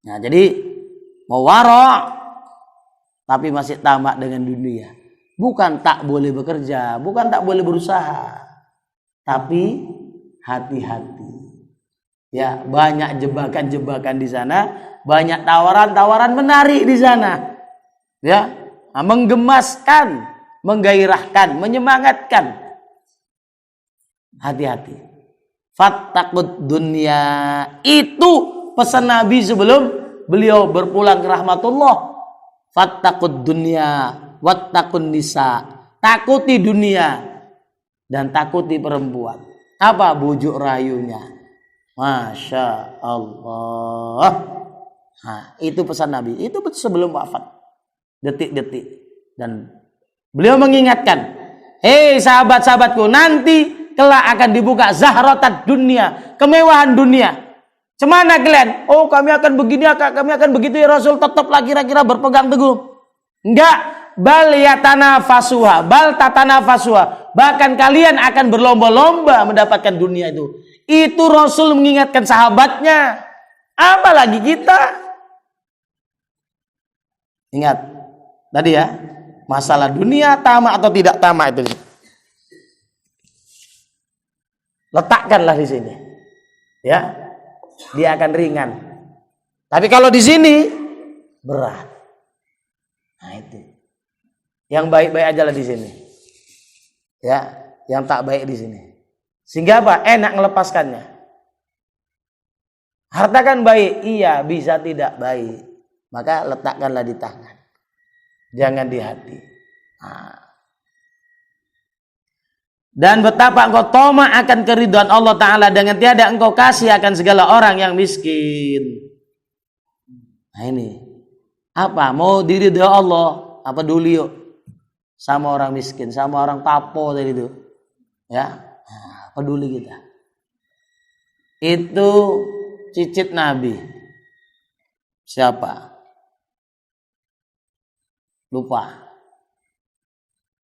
Nah, jadi mau waro tapi masih tamak dengan dunia. Bukan tak boleh bekerja, bukan tak boleh berusaha. Tapi hati-hati. Ya, banyak jebakan-jebakan di sana, banyak tawaran-tawaran menarik di sana. Ya, menggemaskan, menggairahkan, menyemangatkan. Hati-hati. Fattaqud dunya. Itu pesan Nabi sebelum beliau berpulang ke rahmatullah. Fattaqud dunya wattaqun nisa. Takuti dunia dan takuti perempuan. Apa bujuk rayunya? Masya Allah. Nah, itu pesan Nabi. Itu sebelum wafat. Detik-detik. Dan beliau mengingatkan, hei sahabat-sahabatku, nanti kelak akan dibuka zahratat dunia, kemewahan dunia. Cemana kalian? Oh, kami akan begini, kami akan begitu ya Rasul. Tetaplah kira-kira berpegang teguh. Enggak. Bal yatanafasuha, bal tatanafasuha. Bahkan kalian akan berlomba-lomba mendapatkan dunia itu. Itu Rasul mengingatkan sahabatnya. Apalagi kita. Ingat tadi ya, masalah dunia tamak atau tidak tamak itu. Letakkanlah di sini. Ya. Dia akan ringan. Tapi kalau di sini berat. Nah itu. Yang baik-baik aja lah di sini. Ya, yang tak baik di sini. Sehingga apa? Enak melepaskannya. Harta kan baik, iya, bisa tidak baik. Maka letakkanlah di tangan. Jangan di hati. Nah. Dan betapa engkau tamak akan keridhaan Allah Ta'ala dengan tiada engkau kasih akan segala orang yang miskin. Nah ini. Apa? Mau diridhoi Allah? Apa dulu yuk? Sama orang miskin, sama orang tapo tadi itu. Ya. Nah, peduli kita. Itu cicit Nabi. Siapa? Lupa.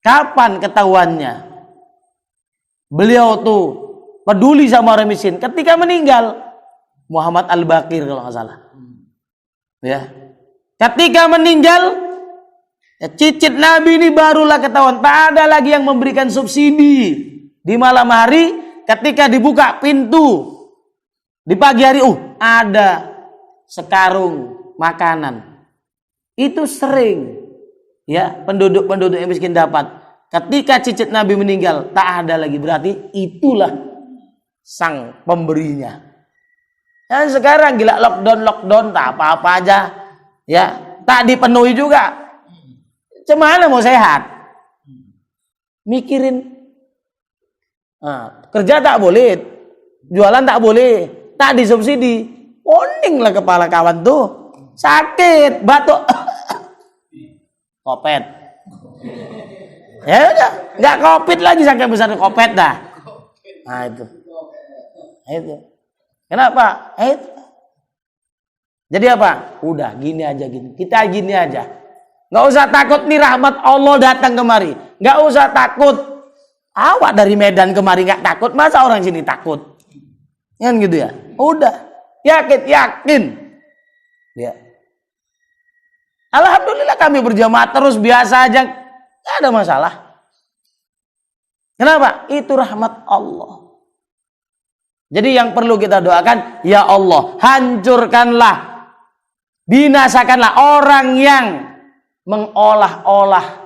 Kapan ketahuannya? Beliau tuh peduli sama orang miskin ketika meninggal. Muhammad Al-Baqir kalau nggak salah. Ya. Ketika meninggal, ya, cicit Nabi ini barulah ketahuan. Tak ada lagi yang memberikan subsidi. Di malam hari ketika dibuka pintu. Di pagi hari, ada sekarung makanan. Itu sering ya penduduk-penduduk yang miskin dapat. Ketika cicit Nabi meninggal, tak ada lagi. Berarti itulah sang pemberinya. Dan sekarang gila lockdown, tak apa-apa aja. Ya, tak dipenuhi juga. Cemana mau sehat? Mikirin. Nah, kerja tak boleh. Jualan tak boleh. Tak disubsidi. Poning lah kepala kawan tuh. Sakit, batuk. Kopet. Ya udah, nggak covid lagi sampai besar kopet dah. Nah itu. Kenapa? Itu. Jadi apa? Udah gini aja gini. Kita gini aja. Nggak usah takut nih rahmat Allah datang kemari. Nggak usah takut. Awak dari Medan kemari nggak takut. Masa orang sini takut? Kan gitu ya. Udah. Yakin. Ya. Alhamdulillah kami berjamaah terus biasa aja. Tidak ada masalah. Kenapa? Itu rahmat Allah. Jadi yang perlu kita doakan, ya Allah, hancurkanlah, binasakanlah orang yang mengolah-olah,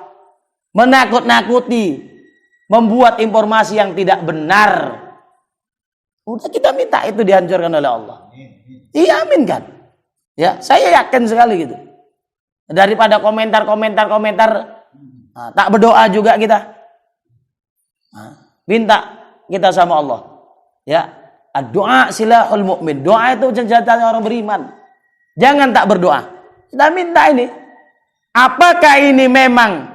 menakut-nakuti, membuat informasi yang tidak benar. Udah kita minta itu dihancurkan oleh Allah. Iya, amin kan? Ya, saya yakin sekali gitu. Daripada komentar, tak berdoa juga kita. Minta kita sama Allah. Ya, doa silahul mukmin. Doa itu senjatanya orang beriman. Jangan tak berdoa. Kita minta ini. Apakah ini memang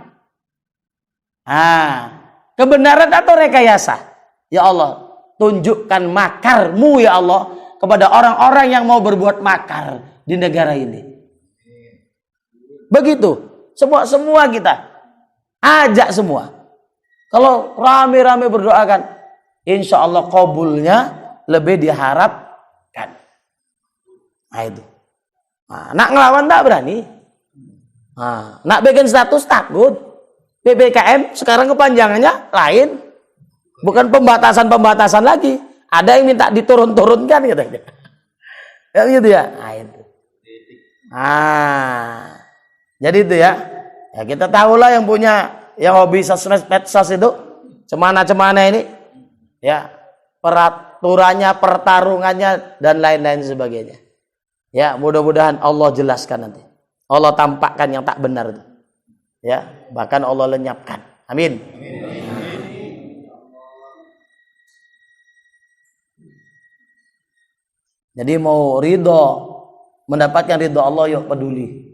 kebenaran atau rekayasa? Ya Allah, tunjukkan makarmu ya Allah kepada orang-orang yang mau berbuat makar di negara ini. Begitu. Semua kita ajak semua. Kalau rame-rame berdoakan, insya Allah kabulnya lebih diharapkan. Nah itu. Nak ngelawan tak berani. Nak bikin status takut. PPKM sekarang kepanjangannya lain. Bukan pembatasan lagi. Ada yang minta diturun-turunkan katanya. Ya gitu ya. Itu. Jadi itu ya. Ya kita tahulah yang hobi medsos itu cemana-cemana ini. Ya, peraturannya, pertarungannya dan lain-lain sebagainya. Ya, mudah-mudahan Allah jelaskan nanti. Allah tampakkan yang tak benar itu. Ya, bahkan Allah lenyapkan. Amin. Jadi mau mendapatkan ridho Allah, yuk peduli.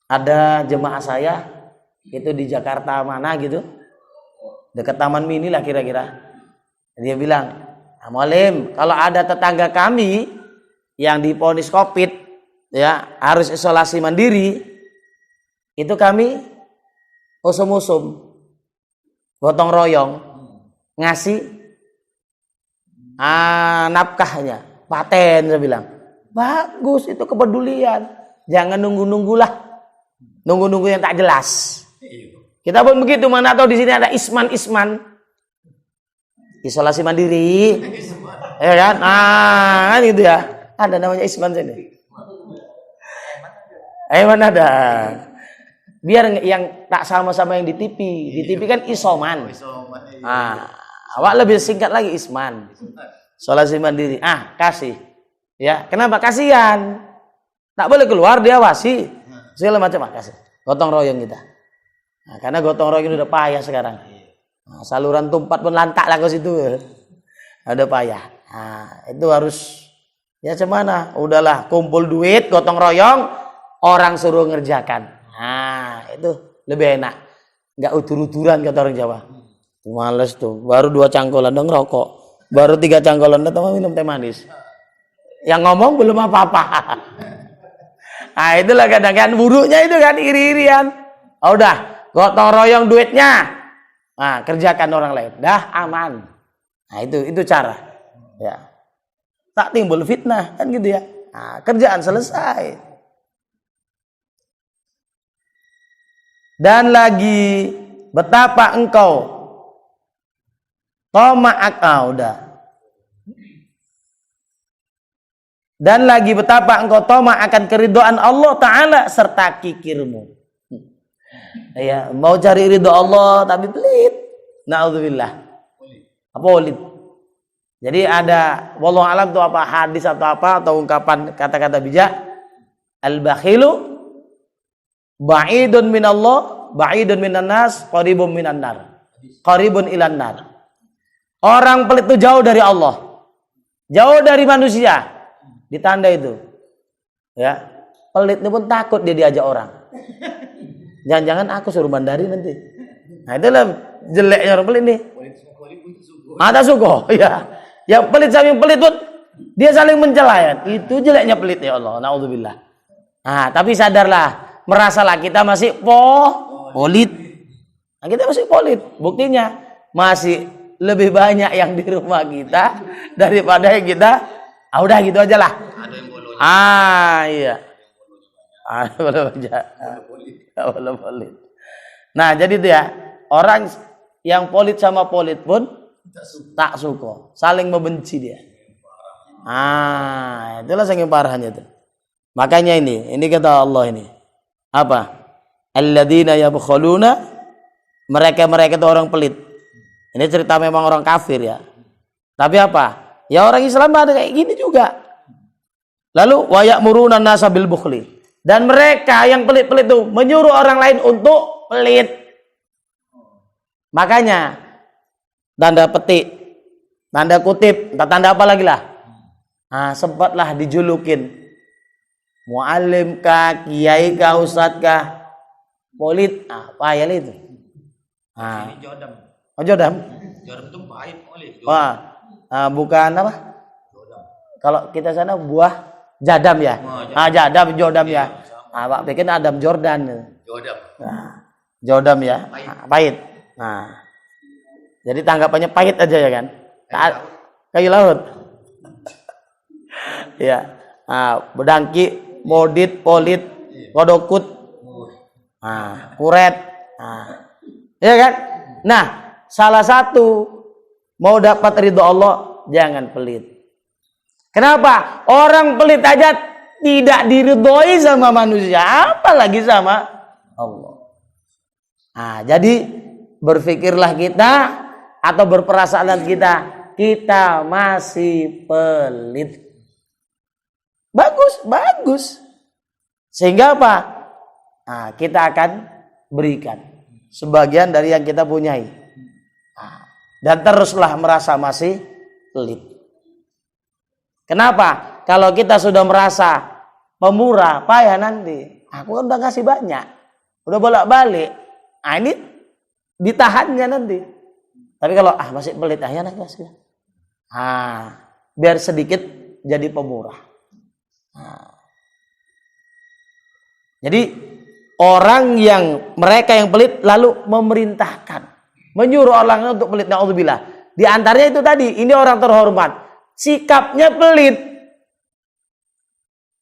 Ada jemaah saya itu di Jakarta mana gitu, dekat Taman Mini lah kira-kira. Dia bilang, Mualim, kalau ada tetangga kami yang divonis COVID, ya harus isolasi mandiri, itu kami usum-usum, gotong royong, ngasih nafkahnya, paten. Saya bilang, bagus, itu kepedulian. Jangan nunggu-nunggulah, nunggu-nunggu yang tak jelas. Kita pun begitu, mana tahu di sini ada isman. Isolasi mandiri, ya kan? Kan gitu ya. Ada namanya Isman sini. Mana ada? Biar yang tak sama-sama yang di TV. Di TV kan isoman. Awak lebih singkat lagi Isman. Isolasi mandiri. Kasih. Ya, kenapa? Kasihan. Tak boleh keluar, diawasi. Segala macam kasih. Gotong royong kita. Karena gotong royong udah payah sekarang. Saluran tumpat pun lantak lah ke situ. Ada payah. Itu harus ya cemana? Udahlah, kumpul duit, gotong royong, orang suruh ngerjakan. Itu lebih enak. Enggak utur-uturan kata orang Jawa. Males tuh. Baru 2 cangkolan dong rokok. Baru 3 cangkolan udah minum teh manis. Yang ngomong belum apa-apa. Itulah kadang-kadang buruknya itu kan iri-irian. Udah, gotong royong duitnya. Kerjakan orang lain, dah aman. Itu cara. Ya. Tak timbul fitnah kan gitu ya. Kerjaan selesai. Dan lagi betapa engkau udah. Dan lagi betapa engkau toma akan keridhaan Allah Ta'ala serta kikirmu. Ya, mau cari ridho Allah tapi pelit. Na'udzubillah. Pelit. Jadi ada wallahu alam itu apa hadis atau ungkapan kata-kata bijak. Al-bakhilu ba'idun minallah, ba'idun minan nas, qaribun minan nar. Qaribun ilan nar. Orang pelit itu jauh dari Allah. Jauh dari manusia. Ditanda itu. Ya. Pelit itu pun takut dia diajak orang. Jangan-jangan aku suruh bandari nanti. Itulah jeleknya orang pelit nih. Ada suko, ya. Yang pelit samping pelit pun dia saling mencela ya. Itu jeleknya pelit ya Allah. Naudzubillah. Tapi sadarlah, merasalah kita masih polit. Kita masih polit. Buktinya masih lebih banyak yang di rumah kita daripada yang kita. Udah gitu aja lah. Ada yang bolos. Iya. Boleh polit. Nah, jadi itu ya. Orang yang polit sama polit pun tak suka. Saling membenci dia. Itulah saking parahnya itu. Makanya ini kata Allah ini. Apa? Alladzina yabkhuluna, mereka itu orang pelit. Ini cerita memang orang kafir ya. Tapi apa? Ya orang Islam ada kayak gini juga. Lalu wa ya'muruna an-nasa bil bukhli. Dan mereka yang pelit-pelit itu menyuruh orang lain untuk pelit. Makanya tanda petik, tanda kutip, tanda apa lagi lah? Sempatlah dijulukin muallim kah, kiai kah, ustadz kah, polit. Apa ya itu? Jodam. Jodam. Jodam itu pahit oleh. Bukan apa? Jodam. Kalau kita sana buah jadam ya. Jodam ya. Pak bikin Adam Jordan. Jodam. Jodam ya. Pahit. Jadi tanggapannya pahit aja ya kan? Kayu laut. Ya. Berdangki modit, polit, kodokut, kuret. Ya kan? Nah, salah satu mau dapat ridho Allah, jangan pelit. Kenapa? Orang pelit aja tidak diridhoi sama manusia, apalagi sama Allah. Nah, jadi berpikirlah kita atau berperasaan kita masih pelit. Bagus. Sehingga apa? Nah, kita akan berikan sebagian dari yang kita punyai. Dan teruslah merasa masih pelit. Kenapa? Kalau kita sudah merasa pemurah, payah nanti. Aku kan udah ngasih banyak. Udah bolak-balik. Nah, ini ditahannya nanti. Tapi kalau masih pelit, ya nanti kasih. Biar sedikit jadi pemurah. Jadi mereka yang pelit lalu memerintahkan, menyuruh orang untuk pelit. Na'udzubillah. Di antaranya itu tadi, ini orang terhormat, sikapnya pelit.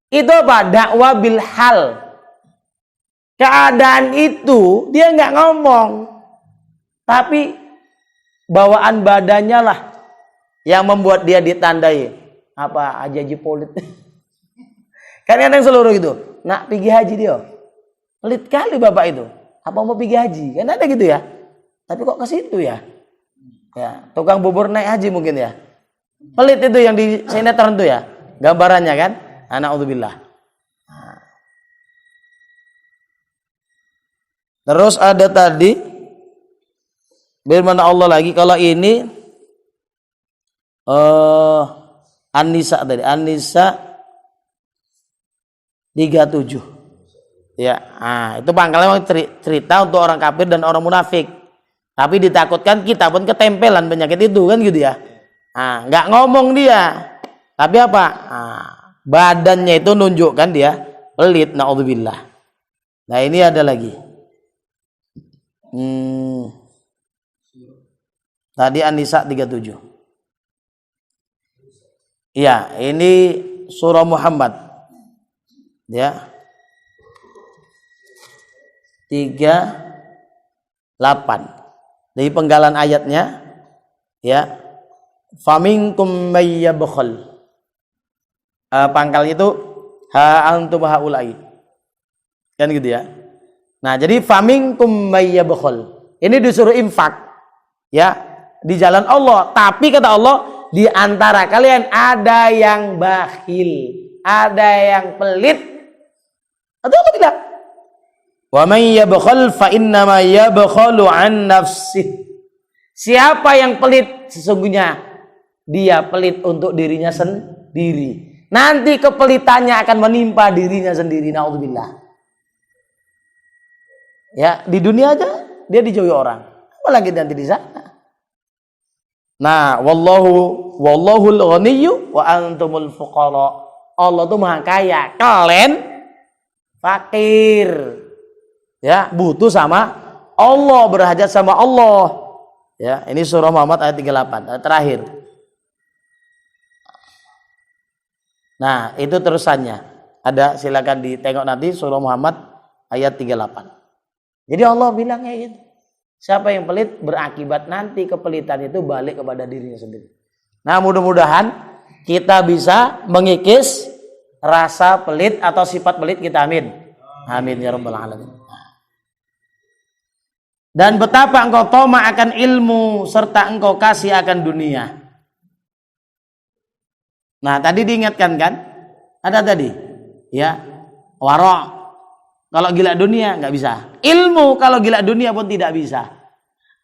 Itu apa? Dakwah bil hal. Keadaan itu dia nggak ngomong, tapi bawaan badannya lah yang membuat dia ditandai apa aja polit. Kan yang seluruh itu, nak pergi haji dia. Pelit kali bapak itu. Apa mau pergi haji? Kan ada gitu ya. Tapi kok ke situ ya? Ya, tukang bubur naik haji mungkin ya. Pelit itu yang di sinetron itu ya. Gambarannya kan? Na'udzubillah. Terus ada tadi firman Allah lagi, kalau ini An-Nisa tadi, An-Nisa 37. Ya, itu pangkalnya memang cerita untuk orang kafir dan orang munafik. Tapi ditakutkan kita pun ketempelan penyakit itu kan gitu ya. Nggak ngomong dia. Tapi apa? Badannya itu nunjukkan dia pelit, na'udzubillah. Nah, ini ada lagi. Tadi An-Nisa 37. Iya, ini surah Muhammad. Ya. 38. Dari penggalan ayatnya, ya, faminkum mayyabkhal. Pangkalnya itu ha antum haulai. Kan gitu ya. Nah, jadi faminkum mayyabkhal. Ini disuruh infak, ya, di jalan Allah. Tapi kata Allah, di antara kalian ada yang bakhil, ada yang pelit. Atau apa tidak? Wa may yabkhal fa inna ma yabkhalu an nafsih. Siapa yang pelit, sesungguhnya dia pelit untuk dirinya sendiri. Nanti kepelitannya akan menimpa dirinya sendiri. Na'udzubillah. Ya, di dunia aja dia dijauhi orang. Apalagi nanti di sana. Nah, wallahul ghaniyyu wa antumul fuqara. Allah tuh maha kaya, kalian fakir. Ya, butuh sama Allah, berhajat sama Allah. Ya, ini surah Muhammad ayat 38, ayat terakhir. Nah, itu terusannya. Ada, silakan ditengok nanti surah Muhammad ayat 38. Jadi Allah bilang kayak gitu. Siapa yang pelit berakibat nanti kepelitan itu balik kepada dirinya sendiri. Nah, mudah-mudahan kita bisa mengikis rasa pelit atau sifat pelit kita, amin. Amin ya rabbal alamin. Dan betapa engkau toma akan ilmu serta engkau kasih akan dunia. Nah, tadi diingatkan kan? Ada tadi, ya, warok. Kalau gila dunia nggak bisa. Ilmu kalau gila dunia pun tidak bisa.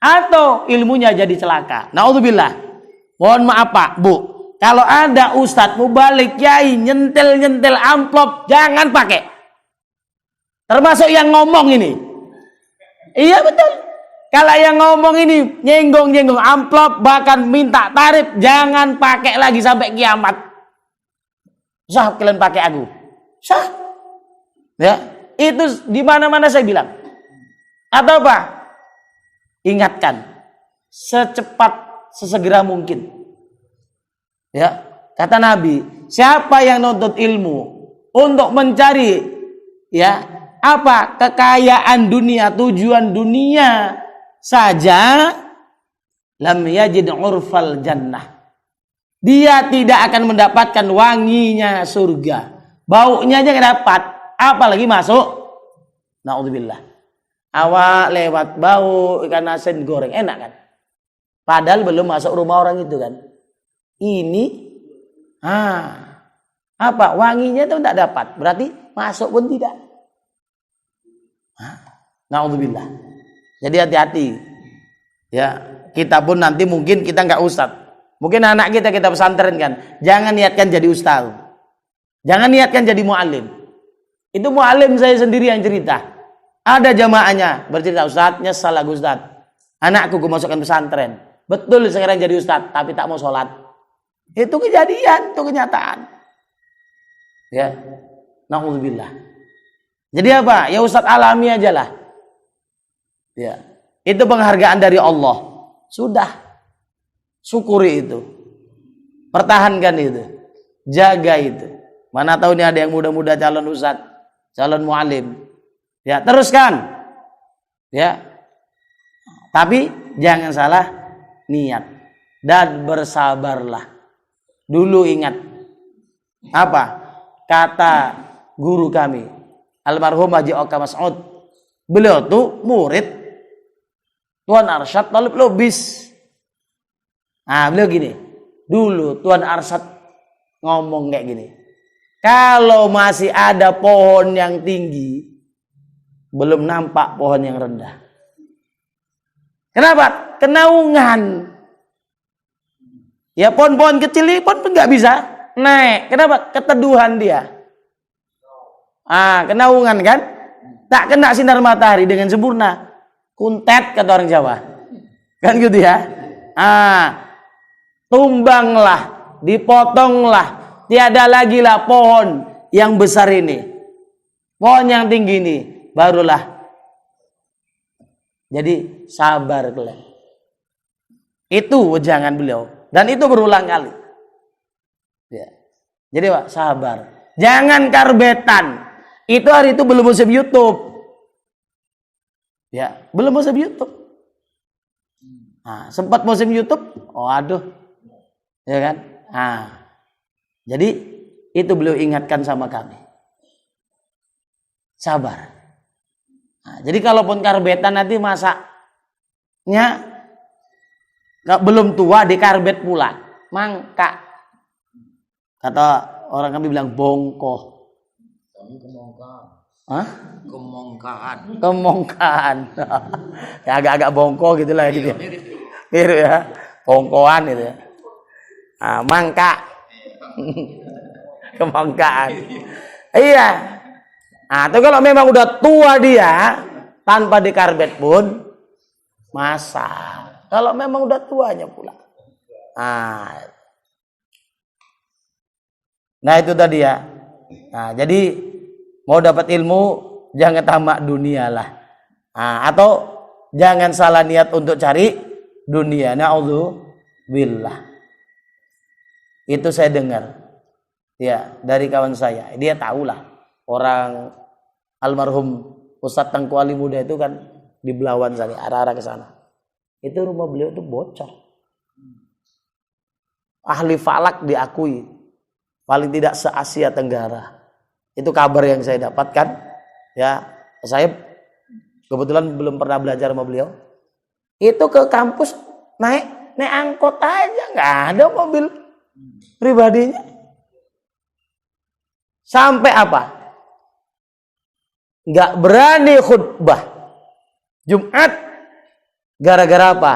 Atau ilmunya jadi celaka. Na'udzubillah. Mohon maaf Pak, Bu. Kalau ada ustadz mubalik kiai nyentil amplop, jangan pakai. Termasuk yang ngomong ini. Iya betul. Kalau yang ngomong ini nyenggong amplop, bahkan minta tarif, jangan pakai lagi sampai kiamat. Sah kalian pakai aku. Sah. Ya, itu di mana-mana saya bilang. Atau apa? Ingatkan sesegera mungkin. Ya, kata Nabi, siapa yang nuntut ilmu untuk mencari ya apa kekayaan dunia, tujuan dunia saja, lam yajid urfal jannah. Dia tidak akan mendapatkan wanginya surga. Baunya aja nggak dapat, apalagi masuk. Naudzubillah. Awak lewat bau ikan asin goreng enak kan? Padahal belum masuk rumah orang itu kan. Ini apa wanginya itu tidak dapat, berarti masuk pun tidak. Naudzubillah. Jadi hati-hati. Ya, kita pun nanti mungkin kita nggak ustad. Mungkin anak kita pesantren kan. Jangan niatkan jadi ustaz. Jangan niatkan jadi muallim. Itu muallim saya sendiri yang cerita. Ada jamaahnya bercerita, Ustaz, nyesal aku Ustaz. Anakku gue masukkan pesantren. Betul sekarang jadi ustaz, tapi tak mau sholat. Itu kejadian, itu kenyataan. Ya, naudzubillah. Jadi apa? Ya ustaz alami aja lah. Ya, itu penghargaan dari Allah. Sudah, syukuri itu, pertahankan itu, jaga itu. Mana tahu nih ada yang muda-muda calon ustaz, calon muallim. Ya, teruskan. Ya, tapi jangan salah niat dan bersabarlah. Dulu ingat apa kata guru kami almarhum Haji Oka Mas'ud. Beliau tuh murid Tuan Arsyad Talib Lubis. Beliau gini, dulu Tuan Arsyad ngomong kayak gini, kalau masih ada pohon yang tinggi, belum nampak pohon yang rendah. Kenapa? Kenaungan. Ya pohon-pohon kecil ini pun nggak bisa naik. Kenapa? Keteduhan dia. Kenaungan kan? Tak kena sinar matahari dengan sempurna. Kuntet kata orang Jawa. Kan gitu ya. Tumbanglah, dipotonglah. Tiada lagi lah pohon yang besar ini. Pohon yang tinggi ini. Barulah. Jadi sabar kalian. Itu wejangan beliau. Dan itu berulang kali. Ya. Jadi Pak, sabar. Jangan karbetan. Itu hari itu belum musim YouTube. Ya, belum musim YouTube. Sempat musim YouTube. Oh aduh. Ya kan? Jadi itu beliau ingatkan sama kami. Sabar. Jadi kalaupun karbetan nanti masaknya belum tua dikarbet pula, mangka. Kata orang kami bilang bongkoh. Kami kemongkaan. Kemongkaan. Kemongkaan. Ya, agak-agak bongkoh gitulah gitu. Gitu ya. Bongkohan gitu ya. Mangka. Kemongkaan. Iya. Atau kalau memang udah tua dia tanpa dikarbet pun masak. Kalau memang udah tuanya pula. Nah itu tadi ya. Jadi mau dapat ilmu jangan tamak dunia lah. Atau jangan salah niat untuk cari dunia. Na'udzubillah. Itu saya dengar. Ya dari kawan saya. Dia tahulah orang almarhum Ustadz Tengku Ali Muda itu kan di Belawan sana, arah-arah ke sana. Itu rumah beliau itu bocor. Ahli falak diakui paling tidak se-Asia Tenggara. Itu kabar yang saya dapatkan. Ya, saya kebetulan belum pernah belajar sama beliau. Itu ke kampus naik angkot aja, nggak ada mobil pribadinya. Sampai apa? Nggak berani khutbah Jumat. Gara-gara apa?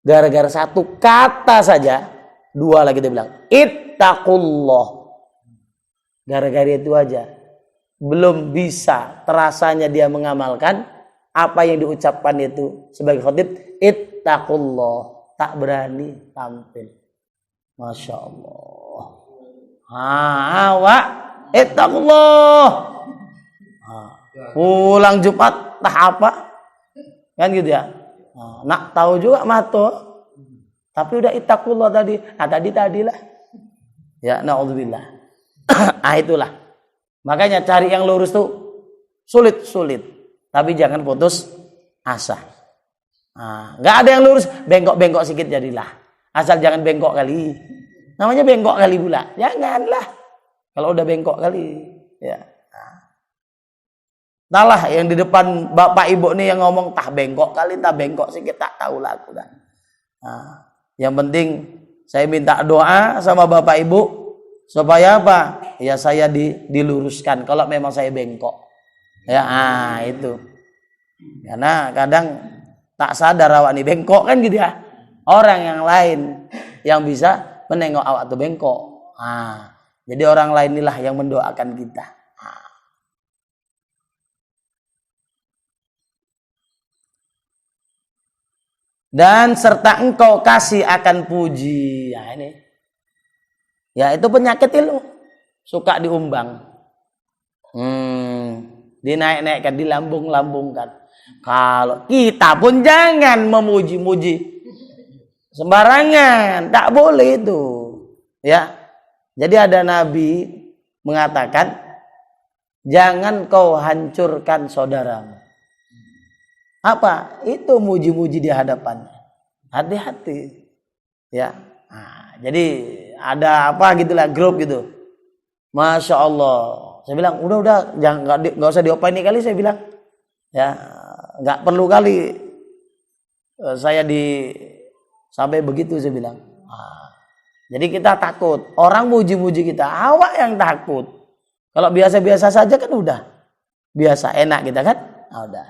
Gara-gara satu kata saja, dua lagi dia bilang, ittaqullah. Gara-gara itu aja. Belum bisa terasanya dia mengamalkan apa yang diucapkan itu sebagai khotib, ittaqullah. Tak berani tampil. Masya Allah. Awak, ittaqullah. Pulang Jumat, tak apa? Kan gitu ya. Nak tahu juga mato. Tapi udah ittaqullah tadi. Tadilah. Ya, naudzubillah. Ah itulah. Makanya cari yang lurus tuh sulit. Tapi jangan putus asa. Nggak ada yang lurus, bengkok-bengkok sedikit jadilah. Asal jangan bengkok kali. Namanya bengkok kali pula. Janganlah. Kalau udah bengkok kali, ya. Entahlah yang di depan bapak ibu nih yang ngomong tah bengkok kali, tah bengkok sedikit tak tahu lah aku kan. Yang penting saya minta doa sama bapak ibu supaya apa? Ya saya diluruskan kalau memang saya bengkok. Ya, itu. Karena kadang tak sadar awak nih bengkok kan gitu ya. Orang yang lain yang bisa menengok awak tuh bengkok. Jadi orang lain inilah yang mendoakan kita. Dan serta engkau kasih akan puji. Ya ini. Ya itu penyakit ilmu. Suka diumbang. Dinaik-naikkan, dilambung-lambungkan. Kalau kita pun jangan memuji-muji sembarangan, tak boleh itu. Ya. Jadi ada nabi mengatakan, jangan kau hancurkan saudaramu. Apa? Itu muji-muji di hadapannya. Hati-hati. Ya. Jadi ada apa gitulah grup gitu. Masya Allah. Saya bilang, udah, jangan nggak usah diopini kali. Saya bilang, ya, nggak perlu kali saya sampai begitu saya bilang. Jadi kita takut. Orang muji-muji kita, awak yang takut. Kalau biasa-biasa saja kan udah biasa, enak kita kan. Udah.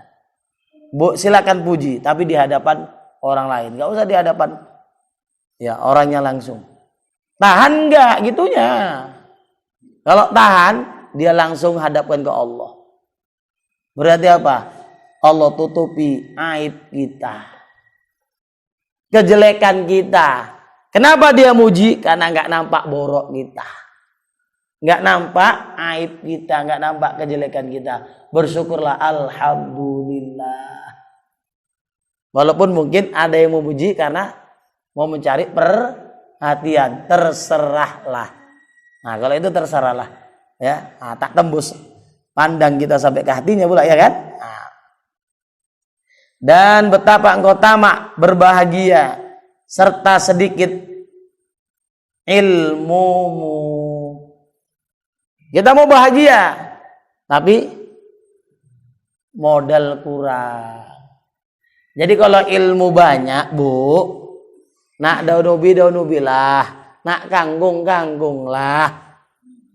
Silakan puji, tapi di hadapan orang lain. Nggak usah di hadapan ya orangnya langsung. Tahan nggak gitunya. Kalau tahan, dia langsung hadapkan ke Allah. Berarti apa? Allah tutupi aib kita. Kejelekan kita. Kenapa dia muji? Karena nggak nampak borok kita. Nggak nampak aib kita. Nggak nampak kejelekan kita. Bersyukurlah. Alhamdulillah. Walaupun mungkin ada yang memuji karena mau mencari perhatian. Terserahlah. Nah kalau itu terserahlah. Ya, tak tembus pandang kita sampai ke hatinya pula ya kan. Dan betapa engkau tamak berbahagia serta sedikit ilmumu. Kita mau bahagia tapi modal kurang. Jadi kalau ilmu banyak bu, nak daunubi lah, nak kanggung lah.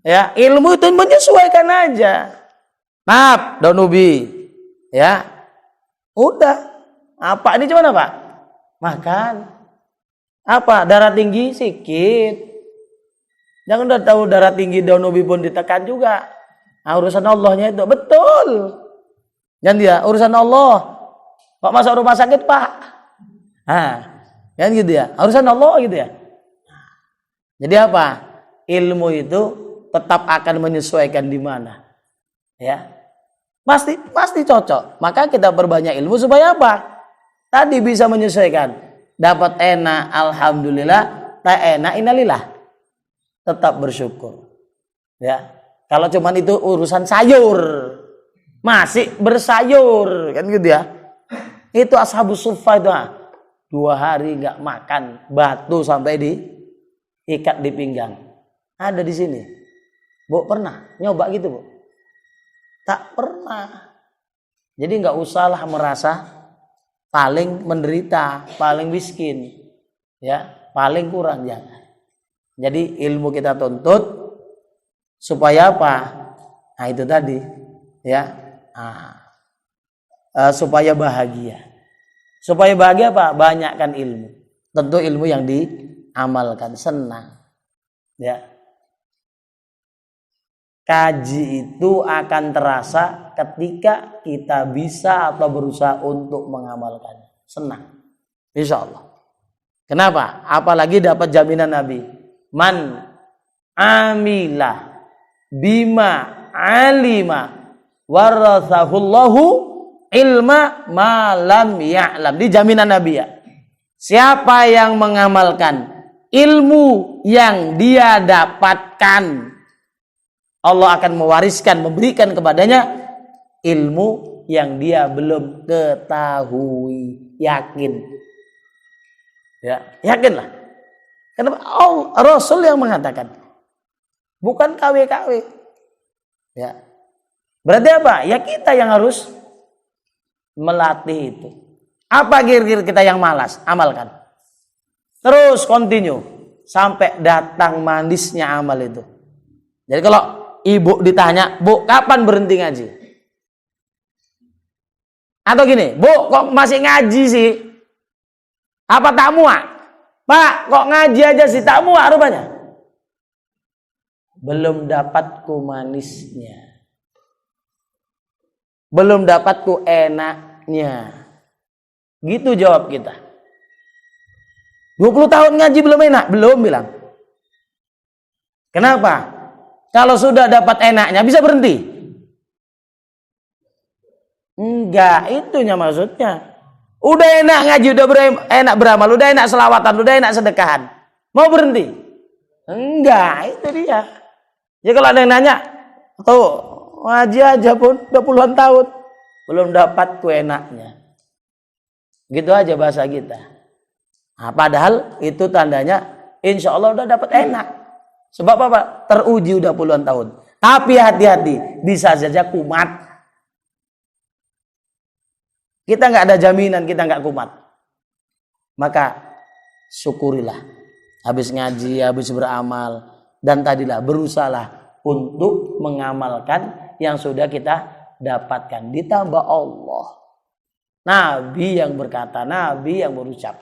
Ya, ilmu itu menyesuaikan aja. Maaf, daunubi. Ya. Udah. Apa ini cuman apa? Makan. Apa? Darah tinggi sedikit. Jangan udah tahu darah tinggi daunubi pun ditekan juga. Urusan Allahnya itu betul. Jangan dia urusan Allah. Pak masuk rumah sakit, Pak. Kan gitu ya. Urusan Allah gitu ya. Jadi apa? Ilmu itu tetap akan menyesuaikan di mana. Ya. Pasti cocok. Maka kita perbanyak ilmu supaya apa? Tadi bisa menyesuaikan. Dapat enak, alhamdulillah. Tak enak, innalillah. Tetap bersyukur. Ya. Kalau cuman itu urusan sayur, masih bersayur, kan gitu ya. Itu ashabus suffah itu 2 hari nggak makan, batu sampai diikat di pinggang. Ada di sini. Bu pernah nyoba gitu bu? Tak pernah. Jadi nggak usahlah merasa paling menderita, paling miskin, ya, paling kurang jangan. Jadi ilmu kita tuntut supaya apa? Nah itu tadi, ya. Supaya bahagia. Supaya bahagia apa? Banyakkan ilmu. Tentu ilmu yang diamalkan, senang. Ya. Kaji itu akan terasa ketika kita bisa atau berusaha untuk mengamalkannya. Senang. Insya Allah. Kenapa? Apalagi dapat jaminan Nabi. Man amila bima alima warathahullahu ilma malam ya'lam. Di jaminan Nabi ya. Siapa yang mengamalkan ilmu yang dia dapatkan Allah akan mewariskan, memberikan kepadanya ilmu yang dia belum ketahui. Yakin. Ya, yakinlah. Kenapa? Rasul yang mengatakan. Bukan KW-KW. Ya. Berarti apa? Ya kita yang harus melatih itu. Apa kira-kira kita yang malas? Amalkan. Terus continue sampai datang manisnya amal itu. Jadi kalau ibu ditanya, "Bu, kapan berhenti ngaji?" Atau gini, "Bu, kok masih ngaji sih? Apa tak muak?" "Pak, kok ngaji aja sih tak muak rupanya?" Belum dapat ku manisnya. Belum dapat ku enaknya. Gitu jawab kita. 20 tahun ngaji belum enak? Belum bilang. Kenapa? Kalau sudah dapat enaknya bisa berhenti? Enggak, itunya maksudnya. Udah enak ngaji, udah enak beramal, udah enak selawatan, udah enak sedekahan. Mau berhenti? Enggak, itu dia. Ya kalau ada yang nanya, tuh ngaji aja pun udah puluhan tahun belum dapat ku enaknya. Gitu aja bahasa kita. Nah, padahal itu tandanya insya Allah udah dapat enak. Sebab apa? Teruji udah puluhan tahun. Tapi hati-hati, bisa saja kumat. Kita nggak ada jaminan kita nggak kumat. Maka syukurilah. Habis ngaji, habis beramal. Dan tadilah berusahalah untuk mengamalkan yang sudah kita dapatkan. Ditambah Allah. Nabi yang berkata, Nabi yang berucap.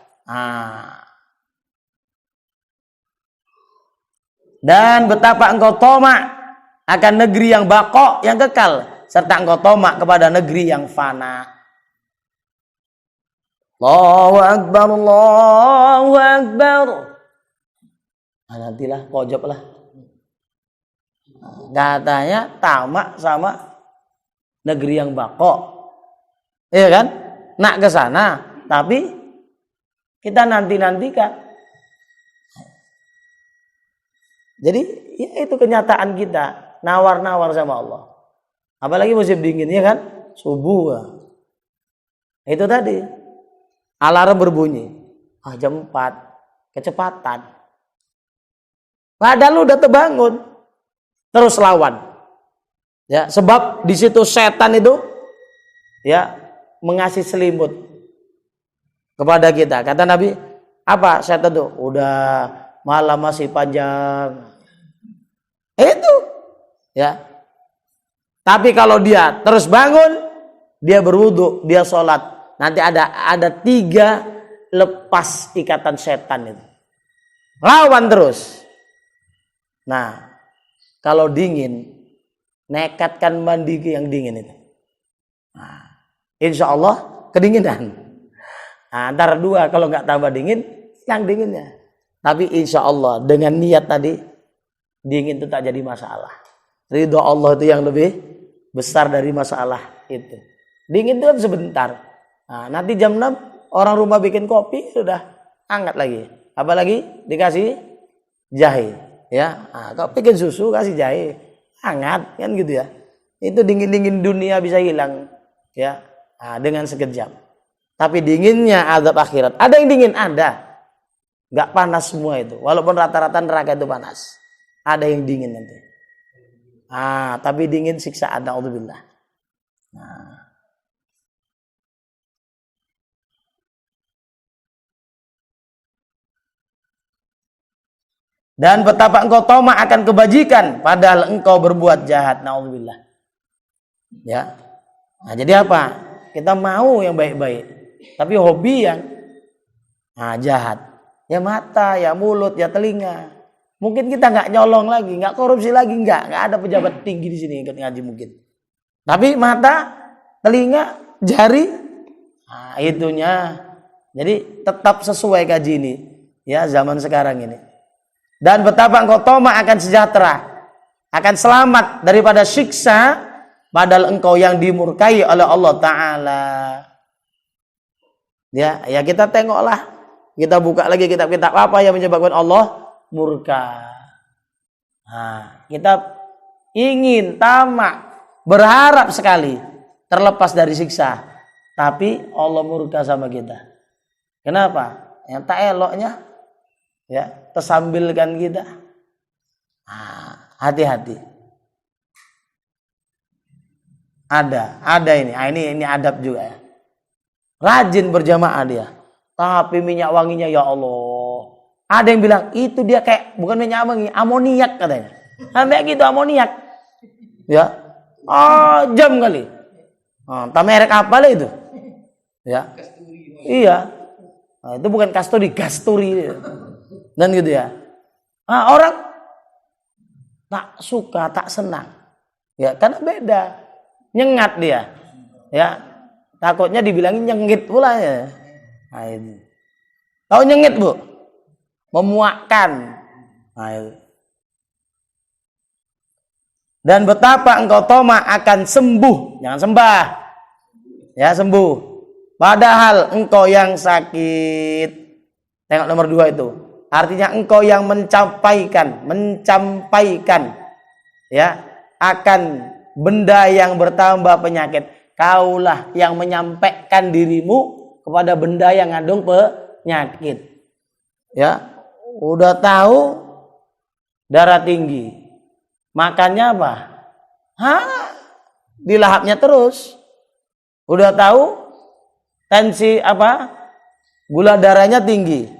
Dan betapa engkau tomak akan negeri yang baqo, yang kekal. Serta engkau tomak kepada negeri yang fana. Allahu Akbar, Allahu Akbar. Nantilah, kojop lah. Katanya tamak sama negeri yang baqo. Iya kan? Nak ke sana, tapi kita nanti-nantikan. Jadi ya itu kenyataan kita, nawar-nawar sama Allah. Apalagi musim dingin ya kan? Subuh. Itu tadi. Alarm berbunyi. Jam 4. Kecepatan. Padahal udah terbangun. Terus lawan. Ya, sebab di situ setan itu ya mengasih selimut kepada kita. Kata Nabi, apa setan itu? Udah malam masih panjang. Itu. Ya. Tapi kalau dia terus bangun, dia berwudu, dia sholat. Nanti ada 3 lepas ikatan setan itu. Lawan terus. Nah, kalau dingin, nekatkan mandi yang dingin itu. Nah, insya Allah kedinginan. Nah, antara 2 kalau nggak tambah dingin, yang dinginnya. Tapi insya Allah dengan niat tadi, dingin itu tak jadi masalah. Ridho Allah itu yang lebih besar dari masalah itu. Dingin itu kan sebentar. Nah, nanti jam 6 orang rumah bikin kopi sudah hangat lagi. Apalagi dikasih jahe. Ya, kalau bikin susu kasih jahe, hangat kan gitu ya. Itu dingin-dingin dunia bisa hilang ya, dengan sekejap. Tapi dinginnya azab akhirat. Ada yang dingin, ada. Enggak panas semua itu. Walaupun rata-rata neraka itu panas. Ada yang dingin nanti. Tapi dingin siksaan, naudzubillah. Dan betapa engkau tamak akan kebajikan padahal engkau berbuat jahat, naudzubillah. Ya. Nah, jadi apa? Kita mau yang baik-baik, tapi hobi yang jahat. Ya mata, ya mulut, ya telinga. Mungkin kita nggak nyolong lagi, nggak korupsi lagi, nggak ada pejabat tinggi di sini ikut ngaji mungkin. Tapi mata, telinga, jari, itunya. Jadi tetap sesuai kaji ini, ya zaman sekarang ini. Dan betapa engkau tamak akan sejahtera, akan selamat daripada siksa, padahal engkau yang dimurkai oleh Allah Ta'ala. Ya kita tengoklah, kita buka lagi kitab-kitab apa yang menyebabkan Allah murka. Kita ingin, tamak, berharap sekali terlepas dari siksa. Tapi Allah murka sama kita. Kenapa? Yang tak eloknya ya tersambilkan kita. Hati-hati. Ada ini. Ini adab juga ya. Rajin berjamaah dia. Tapi minyak wanginya ya Allah. Ada yang bilang itu dia kayak bukan minyak wangi, amoniak katanya. Sampai gitu amoniak. Ya. Jam kali. Tak merek apa lah itu? Ya. Iya. Nah, itu bukan kasturi, gasturi. Dan gitu ya. Orang tak suka, tak senang. Ya, karena beda. Nyengat dia. Ya. Takutnya dibilangin nyengit pula ya. Nah, itu. Tahu nyengit, Bu? Memuakkan. Nah, itu. Dan betapa engkau toma akan sembuh. Jangan sembah. Ya, sembuh. Padahal engkau yang sakit. Tengok nomor 2 itu. Artinya engkau yang mencapaikan ya, akan benda yang bertambah penyakit. Kaulah yang menyampaikan dirimu kepada benda yang ngandung penyakit. Ya, udah tahu darah tinggi. Makannya apa? Dilahapnya terus. Udah tahu tensi apa? Gula darahnya tinggi.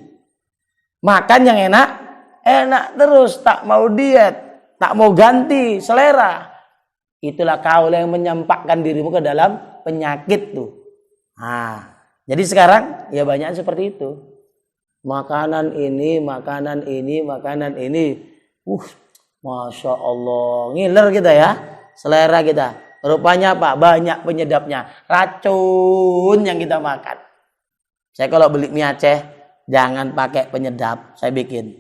Makan yang enak terus, tak mau diet, tak mau ganti selera. Itulah kau yang menyampakkan dirimu ke dalam penyakit tuh. Jadi sekarang ya banyak seperti itu. Makanan ini. Masya Allah, ngiler kita ya, selera kita. Rupanya apa? Banyak penyedapnya, racun yang kita makan. Saya kalau beli mie Aceh, jangan pakai penyedap, saya bikin.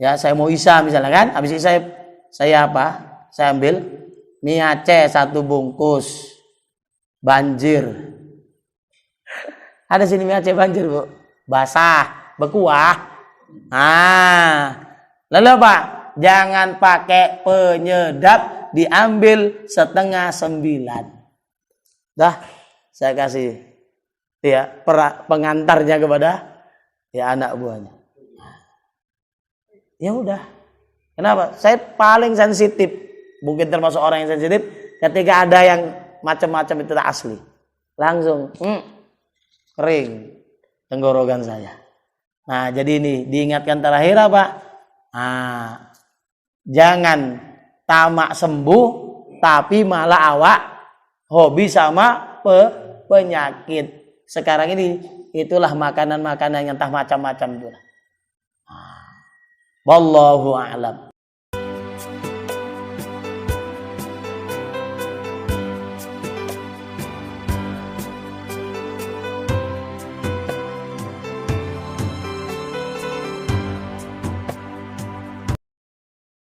Ya, saya mau Isa misalnya kan, habis itu saya apa? Saya ambil mie Aceh 1 bungkus, banjir. Ada sini mie Aceh banjir, Bu. Basah, berkuah. Lalu apa? Jangan pakai penyedap, diambil 8:30. Dah, saya kasih ya pengantarnya kepada ya anak buahnya. Ya udah. Kenapa? Saya paling sensitif. Mungkin termasuk orang yang sensitif ketika ada yang macam-macam itu tak asli. Langsung kering tenggorokan saya. Nah, jadi ini diingatkan terakhir apa? Jangan tamak sembuh tapi malah awak hobi sama penyakit. Sekarang ini itulah makanan-makanan yang entah macam-macam itu. Wallahu a'lam.